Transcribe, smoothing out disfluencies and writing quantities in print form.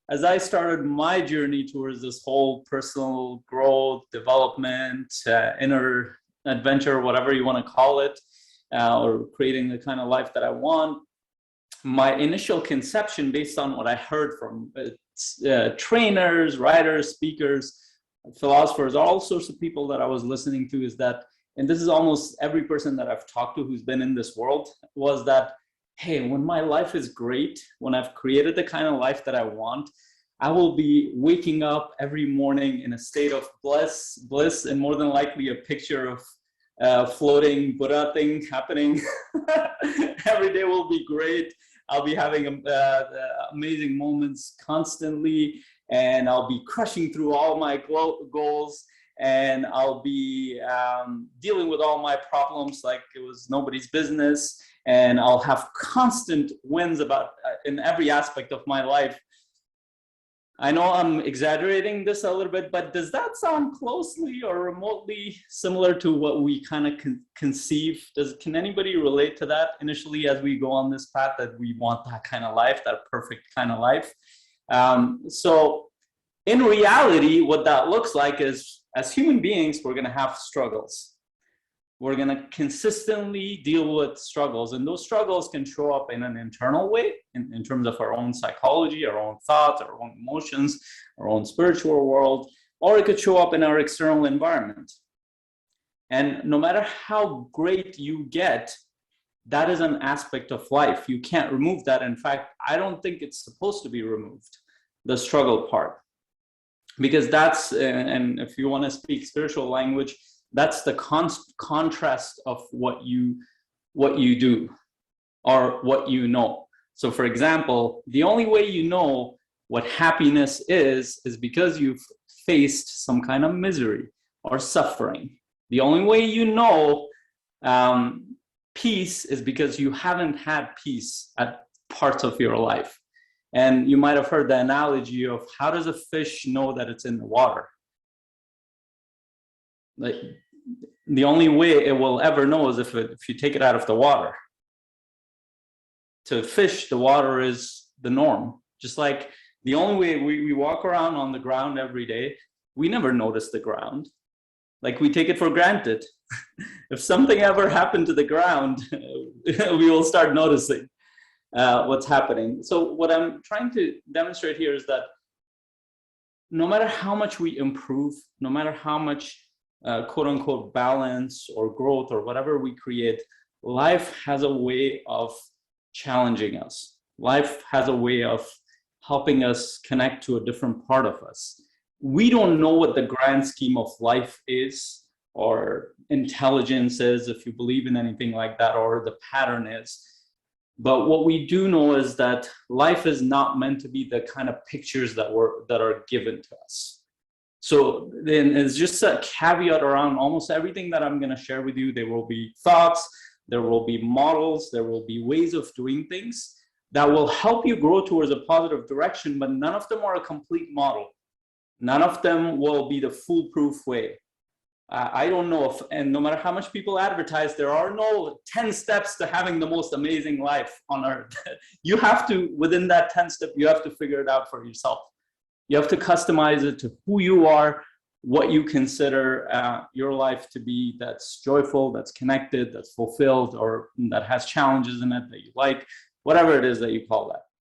as I started my journey towards this whole personal growth, development, inner adventure, whatever you want to call it, or creating the kind of life that I want, my initial conception based on what I heard from trainers, writers, speakers, philosophers, all sorts of people that I was listening to is that, and this is almost every person that I've talked to who's been in this world, was that, hey, when my life is great, when I've created the kind of life that I want, I will be waking up every morning in a state of bliss, and more than likely a picture of floating Buddha thing happening. Every day will be great. I'll be having amazing moments constantly, and I'll be crushing through all my goals, and I'll be dealing with all my problems like it was nobody's business, and I'll have constant wins about in every aspect of my life. I know I'm exaggerating this a little bit, but does that sound closely or remotely similar to what we kind of conceive? Can anybody relate to that initially as we go on this path, that we want that kind of life, that perfect kind of life? So in reality, what that looks like is, as human beings, we're going to have struggles. We're going to consistently deal with struggles, and those struggles can show up in an internal way in terms of our own psychology, our own thoughts, our own emotions, our own spiritual world, or it could show up in our external environment. And no matter how great you get, that is an aspect of life. You can't remove that. In fact, I don't think it's supposed to be removed, the struggle part, because that's, and if you want to speak spiritual language, that's the contrast of what you do or what you know. So for example, the only way you know what happiness is because you've faced some kind of misery or suffering. The only way you know peace is because you haven't had peace at parts of your life. And you might have heard the analogy of, how does a fish know that it's in the water? Like, the only way it will ever know is if you take it out of the water. To fish, the water is the norm. Just like the only way we walk around on the ground every day, we never notice the ground. Like, we take it for granted. If something ever happened to the ground, we will start noticing what's happening. So what I'm trying to demonstrate here is that no matter how much we improve, no matter how much quote unquote balance or growth or whatever we create, life has a way of challenging us. Life has a way of helping us connect to a different part of us. We don't know what the grand scheme of life is, or intelligence is, if you believe in anything like that, or the pattern is. But what we do know is that life is not meant to be the kind of pictures that are given to us. So then it's just a caveat around almost everything that I'm going to share with you. There will be thoughts, there will be models, there will be ways of doing things that will help you grow towards a positive direction, but none of them are a complete model. None of them will be the foolproof way. I don't know if, and no matter how much people advertise, there are no 10 steps to having the most amazing life on earth. You have to, within that 10 step, you have to figure it out for yourself. You have to customize it to who you are, what you consider your life to be, that's joyful, that's connected, that's fulfilled, or that has challenges in it that you like, whatever it is that you call that.